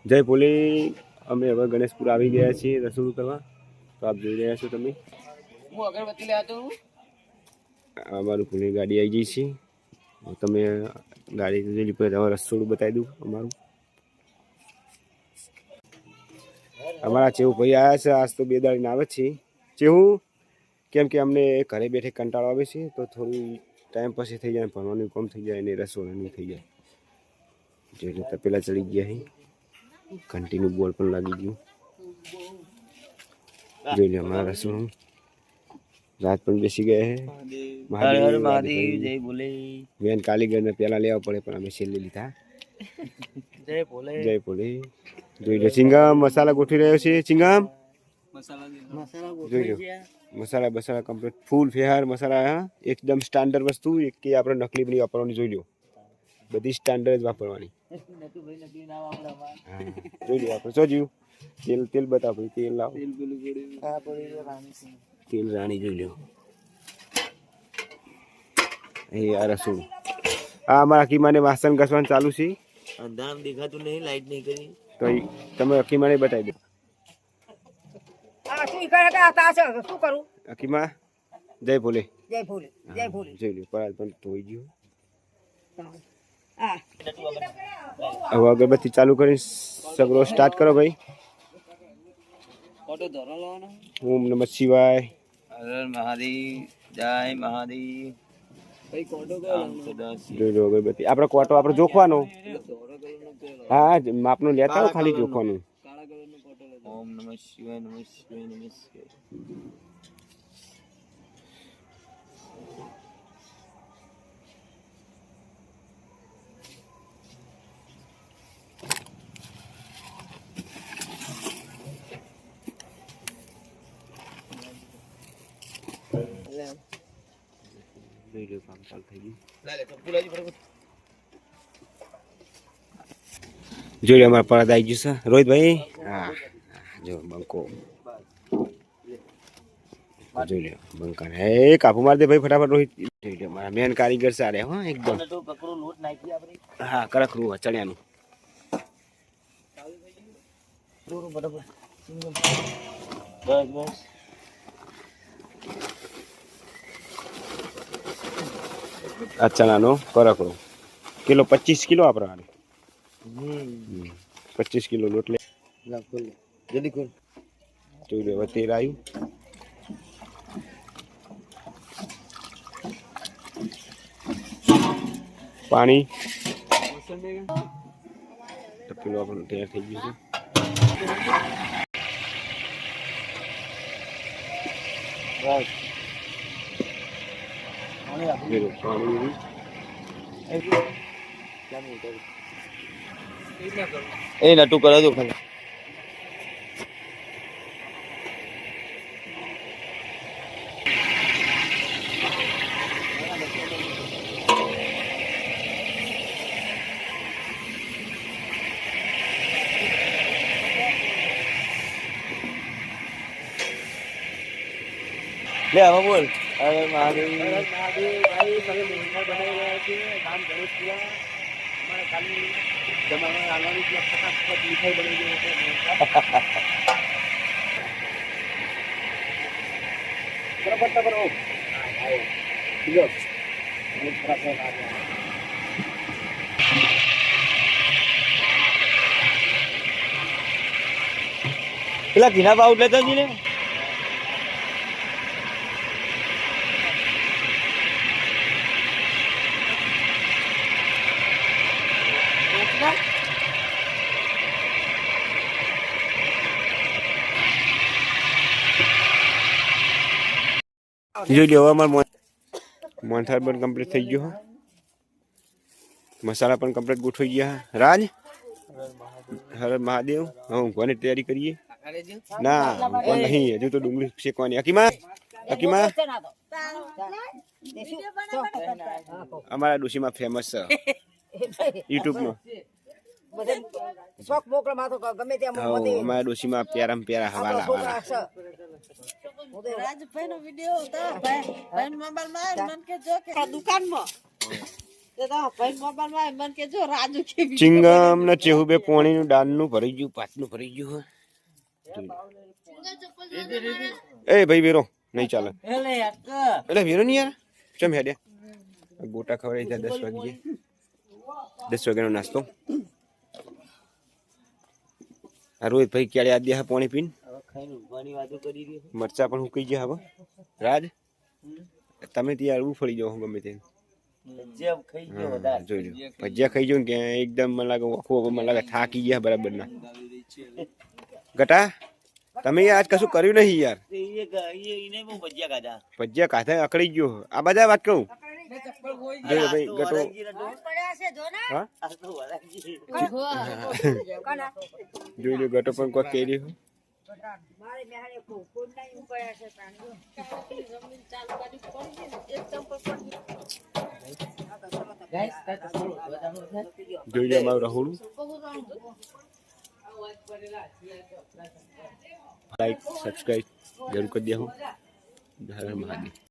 જય ભોલે। અમે હવે ગણેશપુર આવી ગયા છીએ રસોઈ કરવા। તો આપ જોઈ રહ્યા છો તમે, હું અગરબત્તી લાવતો હું। અમારું ભોલે ગાડી આવી ગઈ છે। તમે ગાડી જોઈ પર રસોડું બતાવી દઉં અમારું। અમારા ચેવું ભાઈ આવ્યા છે। આજ તો 2 દાડીને આવે છે ચેવું, કેમ કે અમને ઘરે બેઠે કંટાળો આવે છે, તો થોડું ટાઈમ પછી થઈ જાય, ભણવાનું કામ થઈ જાય અને રસોડાનું થઈ જાય। જોઈ લો તપેલા ચડી ગયા છે, ઘંટીનું બોલ પણ લાગી ગયું। જોઈ લો અમારા રસોડું, રાત પણ બેસી ગયા છે। મહાદેવ જય ભોલે। વેન કાલીગરને પહેલા લેવા પડે, પણ અમે છેલ્લે લીધા। જય ભોલે જય ભોલે। જોઈ લો ચિંગમ મસાલા ગોઠવી રહ્યો છે। ચિંગમ જોઈ લો મસાલા બસાલા કમ્પ્લીટ ફૂલ ફેહાર મસાલા, એકદમ સ્ટાન્ડર્ડ વસ્તુ, એક કે આપણે નકલી બની વાપરવાની। જોઈ લો બધી સ્ટાન્ડર્ડ જ વાપરવાની। જોઈ લો આપણે શું જીવ તેલ તેલ બતાવો, તેલ લાવો, તેલ રાણી। જોઈ લો એ આ રસોડું, આ અમારા અકીમાને વાસણ ઘસવાનું ચાલુ છે। અંધારામાં દેખાતું નહીં, લાઈટ નહીં કરી તો તમે અકીમાને બતાવી દો। શું કરું? અકીમા જય ભોલે। જય ભોલે, જય ભોલે। જોઈ લો પરાલ પણ ધોઈ ગયું। હા હવે અગરબત્તી ચાલુ કરી સગરો સ્ટાર્ટ કરો ભાઈ। ફોટો ધરો લાવવાનો। ઓમ નમઃ શિવાય। હર મહાદેવ જય મહાદેવ। ભાઈ કોટો જોઈ લો અગરબત્તી, આપણે કોટો આપણે જોખવાનો। હા માપનું લેતા હો, ખાલી જોખવાનું। કાળા કલરનો કોટો લેતો। ઓમ નમઃ શિવાય નમઃ શિવાય નમઃ શિવાય। જોઈ લો કામ ચાલુ થઈ ગયું। જોઈ લો અમારા પરદ આવી ગયું છે રોહિતભાઈ। હા જો બંકો જોઈ લો બંકા ને કાપુ માર દે ભાઈ ફટાફટ રોહિત। જોઈ લો મારા મેન કારીગર સારે હો એકદમ। લોટ નાખી આપણે। હા કરખરું ચણ્યાનું। બસ બસ આ ચણાનો કરખરો કિલો 25 કિલો આપણે 25 કિલો લોટ લે। જલ્દી ખોલ। જોઈ લો હવે તેલ આવ્યું। પાણી તપેલું આપણું તૈયાર થઈ ગયું છે। પાણી એ નટુ કરે તો ખાલી। લે હવે બોલ। અરે મહાદેવ ભાઈ તમે મોહનથાળ બનાવી રહ્યા છે ગામ ગણેશપુરા। અમારે ખાલી જમાનો આવવાની છે, ફટાફટ મીઠાઈ બની ગઈ છે। બરાબર કરો બીજો પેલા ઘીના બાઉટ લેતા જ ને। જોઈ લો અમાર મોહનથાળ પણ કમ્પ્લીટ થઈ ગયો। મસાલા પણ કમ્પ્લીટ ગોઠવાઈ ગયા। રાજ હર મહાદેવ। હવે ઊંઘવાની તૈયારી કરીએ। ના ઊંઘવા નહીં, હજુ તો ડુંગળી શેકવાની। અકીમા અકીમા અમારા ડોશીમાં ફેમસ છે યુટ્યુબમાં। શોખ મોકલમાં તો ગમે ત્યાં અમારા ડોશીમાં પ્યારામ પ્યારા હવાલા રાજભાઈ નો વિડિયો હતો ભાઈ મોબાઈલ માં મન કે જો કે દુકાનમાં ચિંગમ ને ચેહુ બે પોણીનું દાનનું ભરી ગયું પાછનું ભરી ગયું હે. એ ભાઈ વેરો નહીં ચાલે એટલે વેરો નહીં યાર ચમ હેડે ગોટા ખવડાવી જાય 10 વાગે 10 વાગ્યાનો નાસ્તો આ રોહિત ભાઈ ક્યારે આ દે પાણી પીને મરચા પણ હુકાઈ ગયા હવે રાજ તમે ત્યાં ઉફળી જાઓ ગમે તે જોઈ લો ભજીયા ખાઈ જાવ ને કે એકદમ મને લાગે આખું મને લાગે થાકી ગયા બરાબર ના ગટા તમે આજ કશું કર્યું નહીં યાર ભજીયા ખાધા અકળી ગયો આ બધા વાત કહું જોઈ ભાઈ ગટો હા જોઈ લો ગટો પણ કોઈ કેરી મારે મેહાને ફોન નહીં પડ્યા છે જોઈ લો મારું રહોડું લાઈક સબસ્ક્રાઈબ જરૂર કરી દેવું હર હર મહાદેવ